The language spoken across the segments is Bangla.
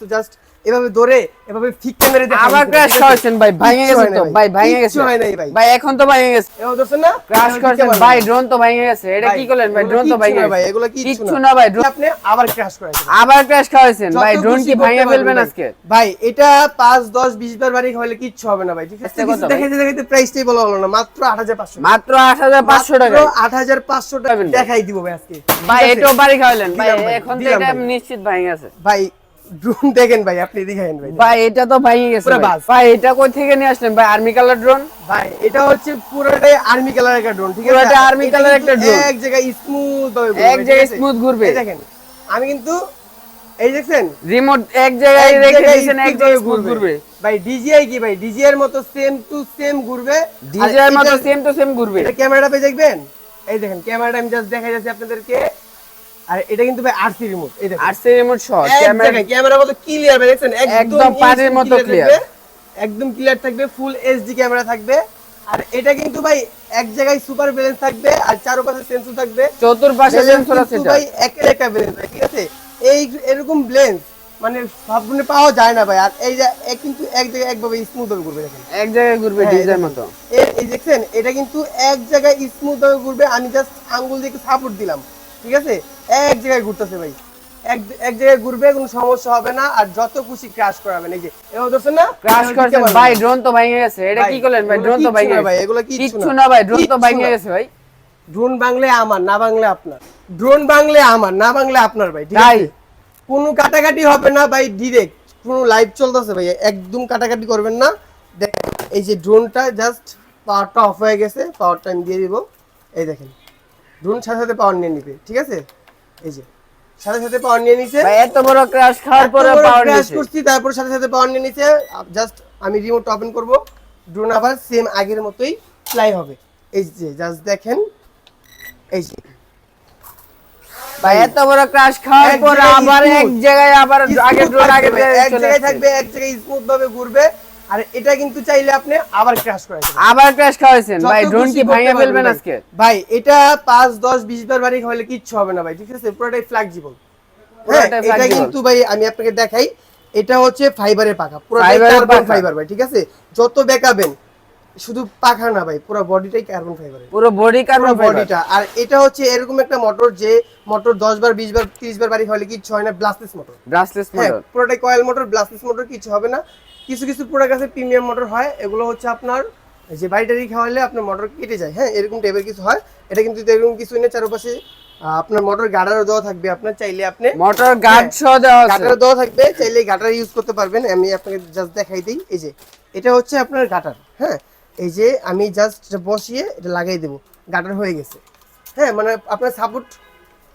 তো জাস্ট এভাবে ধরে এভাবে ফিক্কা মেরে দেখেন আবার ক্র্যাশ করেছেন ভাই, ভেঙে গেছে তো ভাই, ভেঙে গেছে হয় নাই ভাই। ভাই এখন তো ভেঙে গেছে, এও দর্শন না ক্র্যাশ করেছেন ভাই, ড্রোন তো ভেঙে গেছে। এটা কি করলেন ভাই? ড্রোন তো ভেঙে গেছে ভাই, এগুলো কিচ্ছু না ভাই, ড্রোন আপনি আবার ক্র্যাশ করেছেন, আবার ক্র্যাশ করেছেন ভাই। ড্রোন কি ভেঙে ফেলবেন আজকে ভাই? এটা 5 10 20 বার বাড়ি হলে কিচ্ছু হবে না ভাই, ঠিক আছে? কত ভাই? দেখাইতে প্রাইসটাই বলা হলো না, মাত্র 8500, মাত্র 8500 টাকা, 8500 টাকা দেখাই দিব ভাই আজকে ভাই। এটাও বাড়ি খাওয়ালেন ভাই, দিলাম ভাই, এখন তো দিলাম এটা ভাই। নিশ্চিত ভেঙে গেছে ভাই। ড্রোন দেখেন ভাই, আপনি দেখেন ভাই, ভাই এটা তো ভেঙে গেছে পুরো ভাই। বাস। ভাই এটা কই থেকে নিয়ে আসলেন ভাই? আর্মি কালার ড্রোন ভাই এটা হচ্ছে পুরোটাই আর্মি কালার একটা ড্রোন, ঠিক আছে? পুরোটা আর্মি এটা কালার কিন্তু একটা drone। এক জায়গায় স্মুথ ভাবে এক জায়গায় smooth ঘুরবে। এই দেখেন, আমি কিন্তু এই দেখছেন রিমোট এক জায়গায় রেখে দিয়েছেন, এক জায়গায় smooth ঘুরবে। ভাই ডিজিআই কি ভাই, ডিজিআই এর মতো সেম টু সেম ঘুরবে, ডিজে এর মতো সেম টু সেম ঘুরবে। এটা ক্যামেরাটা পেয়ে দেখবেন, এই দেখেন ক্যামেরাটা আমি জাস্ট দেখাই যাচ্ছি আপনাদেরকে। আর এটা কিন্তু ভাই আরসি রিমোট, এই দেখেন আরসি রিমোট শট, ক্যামেরা কত ক্লিয়ার ভাই, দেখছেন একদম পানির মতো clear clear। থাকবে, একদম ক্লিয়ার থাকবে, ফুল এইচডি ক্যামেরা থাকবে। আর এটা কিন্তু ভাই এক জায়গায় সুপার ব্যালেন্স থাকবে, আর চারপাশে সেন্সর থাকবে, চতুর্পাশে সেন্সর আছে কিন্তু এটা ভাই একের একটা ব্যালেন্স, ঠিক আছে? এই এরকম ব্যালেন্স মানে সব গুণে পাওয়া যায় না ভাই। আর এই যে কিন্তু এক জায়গায় একভাবে স্মুথ ভাবে ঘুরবে, দেখেন এক জায়গায় ঘুরবে হ্যাঁ, ডিজের দেখেন। মতো। এই দেখছেন, এটা কিন্তু এক জায়গায় স্মুথ ভাবে ঘুরবে, আমি জাস্ট আঙ্গুল দিয়ে সাপোর্ট দিলাম, ঠিক আছে? এক জায়গায় ঘুরতেছে ভাই, এক জায়গায় ঘুরবে, কোনো সমস্যা হবে না। আর যত খুশি ক্র্যাশ করাবেন, এই যে এও দর্শন না ক্র্যাশ করেছেন ভাই, ড্রোন তো ভেঙে গেছে। এটা কি করলেন ভাই? ড্রোন তো ভেঙে ভাই, গেছে এগুলো কিচ্ছু না ভাই, ড্রোন তো ভেঙে গেছে ভাই। ড্রোন বাংলে আমার, না বাংলে আপনার। ড্রোন বাংলে আমার, না বাংলে আপনার ভাই, ঠিক তাই? আছে? কোনো কাটাকাটি হবে না ভাই, ডিরেক্ট কোনো লাইভ চলতেছে ভাই, একদম কাটাকাটি করবেন না। দেখেন এই যে ড্রোনটা জাস্ট পাওয়ারটা অফ হয়ে গেছে, পাওয়ারটা আমি দিয়ে দিব, এই দেখেন ড্রোন সাথে সাথে পাওয়ার নিয়ে নিবে, ঠিক আছে? এই যে সাথে সাথে পাওয়ার নিয়ে নিছে ভাই এত বড় ক্র্যাশ খাওয়ার পরে পাওয়ার ক্র্যাশ নিছে। করছি, তারপর সাথে সাথে পাওয়ার নিয়ে নিছে। জাস্ট আমি রিমোট ওপেন করব, ড্রোন আবার সেম আগের মতোই ফ্লাই হবে। এই যে জাস্ট দেখেন, এই যে ভাই এত বড় ক্র্যাশ খাওয়ার এক পর জায়গায় আবার এক smooth, জায়গায় আবার আগে smooth ড্রোন আগে থাকবে, এক চলে জায়গায় আসছে। থাকবে, এক জায়গায় স্মুথ ভাবে ঘুরবে। আর এটা কিন্তু চাইলে আপনি আবার ক্র্যাশ করাতে পারেন। আবার ক্র্যাশ খাওয়াইছেন ভাই, যত ড্রোন খুশি কি করতে ভেঙে পারবেন ফেলবেন ভাই। আজকে? ভাই এটা 5 10 20 বার বাড়ি হলে কিচ্ছু হবে না ভাই, ঠিক আছে? পুরোটাই ফ্লেক্সিবল। হ্যাঁ, পুরোটাই এটা flexible। কিন্তু ভাই আমি আপনাকে দেখাই, এটা হচ্ছে ফাইবারের পাখা, পুরোটাই ফাইবারের কার্বন পাখা। ফাইবার ভাই, ঠিক আছে? যত বেকাবেন, শুধু পাখা না ভাই, পুরো বডিটাই কার্বন ফাইবার, পুরো বডি কার্বন ফাইবার। বডিটা। আর এটা হচ্ছে এরকম একটা মোটর, যে মোটর 10 বার 20 বার 30 বার বাড়ি হলে কিচ্ছু হয় না, ব্লাস্টলেস মোটর। ব্রাশলেস হ্যাঁ, মোটর। পুরোটাই কয়েল মোটর, ব্লাস্টলেস মোটর, কিছু হবে না। কিছু কিছু প্রোডাক্ট আছে প্রিমিয়াম মোটর হয়, এগুলো হচ্ছে আপনার যে ব্যাটারি খাওয়ালে আপনার মোটর কেটে যায়, হ্যাঁ এরকম টাইপের কিছু হয়। এটা কিন্তু এরকম কিছু নেই, চারপাশে আপনার মোটর গার্ডারও দেওয়া থাকবে, আপনার চাইলে আপনি মোটর গার্ড সহ দেওয়া আছে। গাটার দেওয়া থাকবে, চাইলে গাটার ইউজ করতে পারবেন। আমি আপনাকে জাস্ট দেখাই দিই, এই যে এটা হচ্ছে আপনার গাটার, হ্যাঁ এই যে আমি জাস্ট বসিয়ে এটা লাগাই দেবো, গাটার হয়ে গেছে। হ্যাঁ, মানে আপনার সাপোর্ট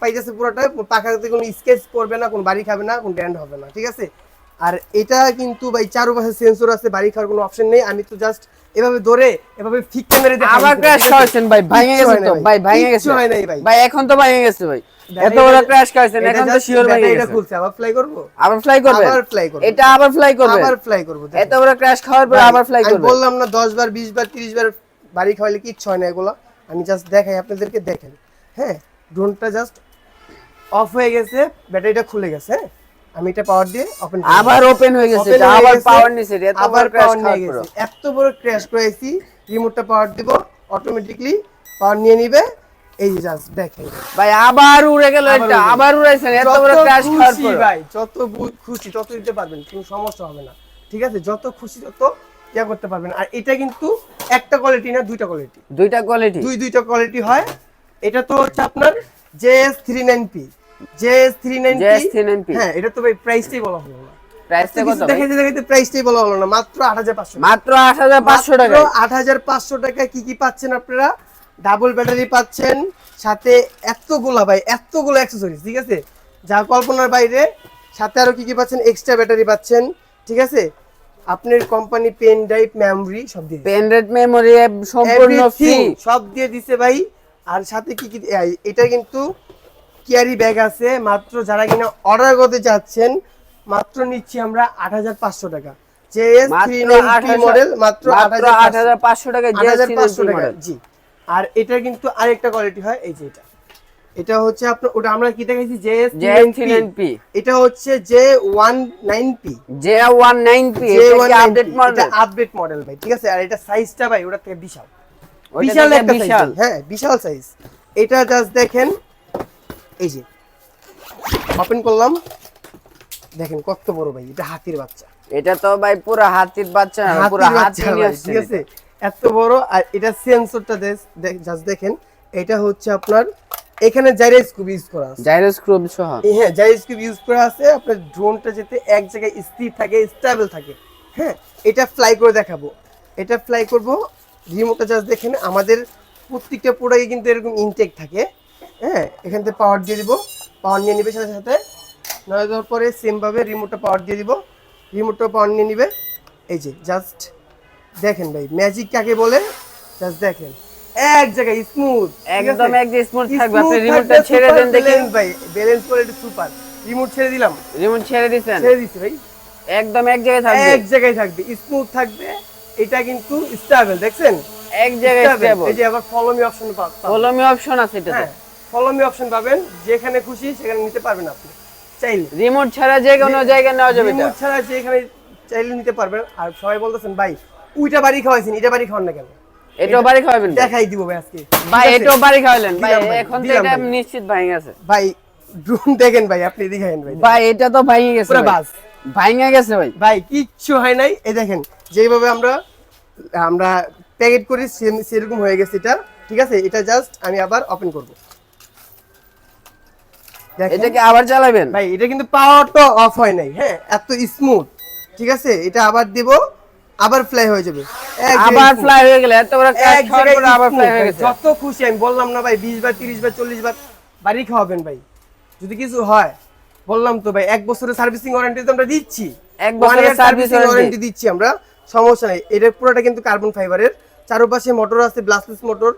পাইতেছে পুরোটা, পাখাতে কোনো স্কেচ পড়বে না, কোনো বাড়ি খাবে না, কোনো ড্যান্ড হবে না, ঠিক আছে? আর এটা কিন্তু ভাই চারপাশে সেন্সর আছে, বাড়ি খাওয়ার কোনো অপশন নেই। আমি তো জাস্ট এভাবে ধরে এভাবে ফিক্কা মেরে দেখাই আবার দিচ্ছি, ক্র্যাশ ঠিক আছে? খাওয়াইছেন ভাই, ভেঙে কিচ্ছু গেছে হয় না তো ভাই, ভাই, ভেঙে গেছে কিচ্ছু হয় নাই ভাই। ভাই, এখন তো ভেঙে গেছে ভাই। এত বড় ক্র্যাশ খাওয়াইছেন, এটা এখন তো just শিওর ভেঙে ব্যাটারিটা গেছে। খুলছে, আবার ফ্লাই করব, আবার ফ্লাই করবেন? আবার ফ্লাই করব, এটা আবার ফ্লাই করবেন? আবার ফ্লাই করব। এত বড় ক্র্যাশ খাওয়ার পর আবার ফ্লাই আমি করবেন? বললাম না 10 বার 20 বার 30 বার বাড়ি খাওয়ালে কিচ্ছু হয় না এগুলো। আমি জাস্ট দেখাই আপনাদেরকে, দেখেন। হ্যাঁ, ড্রোনটা জাস্ট অফ হয়ে গেছে, ব্যাটারিটা খুলে গেছে। হ্যাঁ, আমি এটা পাওয়ার দিয়ে ওপেন আবার ওপেন হয়ে গেছে, এটা আবার পাওয়ার নিছে, এত বড় ক্র্যাশ খাওয়ার পর। এত বড় ক্র্যাশ করেছি, রিমোটটা পাওয়ার দিব, অটোমেটিক্যালি পাওয়ার নিয়ে নিবে। এই যে জাস্ট দেখেন ভাই আবার উড়ে গেল, আবার এটা উড়ে গেল। আবার উড়াইছেন, এত বড় যত ক্র্যাশ খাওয়ার খুশি পর। ভাই, যত খুশি তত দিতে পারবেন, কোনো সমস্যা হবে না, ঠিক আছে? যত খুশি তত ইয়া করতে পারবেন। আর এটা কিন্তু একটা কোয়ালিটি না, দুইটা কোয়ালিটি, দুইটা কোয়ালিটি, দুইটা কোয়ালিটি হয়। এটা তো হচ্ছে আপনার JS39P, JS39P। হ্যাঁ, এটা তো ভাই প্রাইসটাই বলা হলো না, প্রাইসটা কত ভাই? দেখাইতে প্রাইসটাই বলা হলো না, মাত্র 8500, মাত্র 8500 টাকা। 8500 টাকা কি কি পাচ্ছেন আপনারা? ডাবল ব্যাটারি পাচ্ছেন, সাথে এতগুলা ভাই, এতগুলো অ্যাকসেসরিজ, ঠিক আছে? যা কল্পনার বাইরে। সাথে আরো কি কি পাচ্ছেন? এক্সট্রা ব্যাটারি পাচ্ছেন, ঠিক আছে? আপনার কোম্পানি পেন ড্রাইভ, মেমরি সব দিয়ে পেন ড্রাইভ, মেমরি সম্পূর্ণ ফ্রি, everything সব দিয়ে দিছে ভাই। আর সাথে কি কি এটা কিন্তু ক্যারি ব্যাগ আছে, মাত্র যারা কিনা অর্ডার করতে চাচ্ছেন মাত্র নিচ্ছি আমরা 8500 টাকা। JS39P মডেল মাত্র 8500 টাকা, 8500 JS39P টাকা, মডেল। জি। আর এটা কিন্তু আরেকটা কোয়ালিটি হয়, এই যে এটা এটা হচ্ছে আপনার ওটা আমরা কি দেখাইছি JS39P এটা হচ্ছে J19P J19P এটা কি আপডেট এটা মডেল? আপডেট মডেল ভাই, ঠিক আছে। আর এটা সাইজটা ভাই ওটা থেকে বিশাল, ওইটা বিশাল থেকে একটা বিশাল। সাইজ, হ্যাঁ বিশাল সাইজ। এটা জাস্ট দেখেন, এই যে ওপেন করলাম, দেখেন কত বড় ভাই, এটা হাতির বাচ্চা, এটা তো ভাই পুরো হাতির বাচ্চা না, পুরো হাতির হাতি বাচ্চা নিয়ে ভাই, আসছে। ঠিক আছে এত বড়। আর এটা সেন্সরটা জাস্ট দেখেন, এটা হচ্ছে আপনার এখানে জাইরোস্কোপ ইউজ করা আছে, জাইরোস্কোপ সহ। হ্যাঁ জাইরোস্কোপ ইউজ করা আছে, আপনার ড্রোনটা যাতে এক জায়গায় স্থির থাকে, স্টেবল থাকে। হ্যাঁ এটা ফ্লাই করে দেখাবো, এটা ফ্লাই করব। রিমোটটা জাস্ট দেখেন, আমাদের প্রত্যেকটা প্রোডাক্টে কিন্তু এরকম ইনটেক থাকে। হ্যাঁ এখান থেকে পাওয়ার দিয়ে দিব, পাওয়ার নিয়ে নিবে সাথে সাথে, নয় দেওয়ার পরে সেম ভাবে রিমোটটা পাওয়ার দিয়ে দিব, রিমোটটা পাওয়ার নিয়ে নিবে। এই যে জাস্ট দেখেন ভাই ম্যাজিক কাকে বলে, জাস্ট দেখেন এক জায়গায় স্মুথ, একদম একদম স্মুথ থাকবে। আপনি রিমোটটা ছেড়ে দেন দেখেন ভাই, ব্যালেন্স করে এটা সুপার। রিমোট ছেড়ে দিলাম, রিমোট ছেড়ে দিবেন, ছেড়ে দিছি ভাই, একদম এক জায়গায় থাকবে, এক জায়গায় থাকবে, স্মুথ থাকবে। এটা কিন্তু স্টেবল, দেখছেন এক জায়গায় স্টেবল। এই যে আবার ফলো মি অপশন পাবেন, ফলো মি অপশন আছে এটাতে। হ্যাঁ ফলো মি অপশন পাবেন, যেখানে খুশি সেখানে নিতে পারবেন আপনি চাইলে। রিমোট ছাড়া যে কোনো জায়গায় নেওয়া যাবে এটা। রিমোট ছাড়া যেখানে চাইলে নিতে পারবেন। আর সবাই বলতেছেন ভাই ওইটা বাড়ি খাওয়াইছেন, এটা বাড়ি খাওয়ান না কেন? এটাও বাড়ি খাওয়াবেন ভাই? দেখাই দিব ভাই আজকে, ভাই ঠিক আছে? এটাও বাড়ি খাওয়ালেন ভাই, দিলাম ভাই, এখন তো দিলাম এটা ভাই। নিশ্চিত ভেঙে গেছে ভাই ড্রোন দেখেন ভাই, আপনি দেখাইন ভাই, ভাই, এটা তো ভেঙে গেছে পুরো ভাই, বাস ভেঙে গেছে ভাই। ভাই, কিচ্ছু হয় নাই। এই দেখেন যেভাবে আমরা আমরা প্যাকেট করি সেরকম হয়ে গেছে এটা, ঠিক আছে। এটা জাস্ট আমি আবার ওপেন করব, দেখেন এটাকে আবার চালাবেন ভাই, এটা কিন্তু পাওয়ারটা অফ হয় নাই, হ্যাঁ এত স্মুথ, ঠিক আছে। এটা আবার দিব, আবার ফ্লাই হয়ে যাবে, এক আবার জায়গায় ফ্লাই হয়ে গেল, এত বড় কাজ এক খাওয়ার জায়গায় পরে আবার smooth ফ্লাই হয়ে ভাই। গেছে। যত খুশি, আমি বললাম না ভাই 20 বার 30 বার 40 বার বাড়ি খাওয়াবেন ভাই, যদি কিছু হয়। বললাম তো ভাই 1 বছরের সার্ভিসিং ওয়ারেন্টি তো আমরা দিচ্ছি, 1 বছরের সার্ভিস ওয়ারেন্টি দিচ্ছি আমরা, সমস্যা নাই। এটা পুরোটা কিন্তু কার্বন ফাইবারের, চারপাশে মোটর আছে, ব্লাস্টলেস মোটর।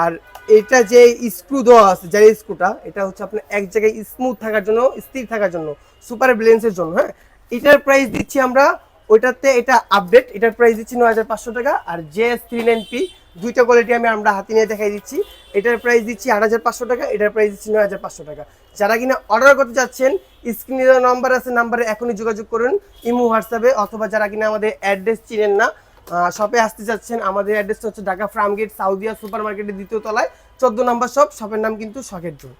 আর এটা যে স্ক্রু দেওয়া আছে, যে স্ক্রুটা, এটা হচ্ছে আপনার এক জায়গায় স্মুথ থাকার জন্য, স্থির থাকার জন্য, সুপার ব্যালেন্সের জন্য। হ্যাঁ এটার প্রাইস দিচ্ছি আমরা, ওইটাতে এটা আপডেট, এটার প্রাইস দিচ্ছি 9500 টাকা। আর JS39P দুইটা কোয়ালিটি আমরা হাতে নিয়ে দেখাই দিচ্ছি, এটার প্রাইস দিচ্ছি 8500 টাকা, এটার প্রাইস দিচ্ছি 9500 টাকা। যারা কিনা অর্ডার করতে যাচ্ছেন, স্ক্রিনে নাম্বার আছে, নাম্বারে এখনই যোগাযোগ করুন ইমো হোয়াটসঅ্যাপে, অথবা যারা কিনা আমাদের অ্যাড্রেস চিনেন না, শপে আসতে যাচ্ছেন, আমাদের অ্যাড্রেসটা হচ্ছে ঢাকা ফার্মগেট সাউদিয়া সুপার মার্কেটের 2য় তলায় 14 নম্বর শপ, শপের নাম কিন্তু শখের জোন।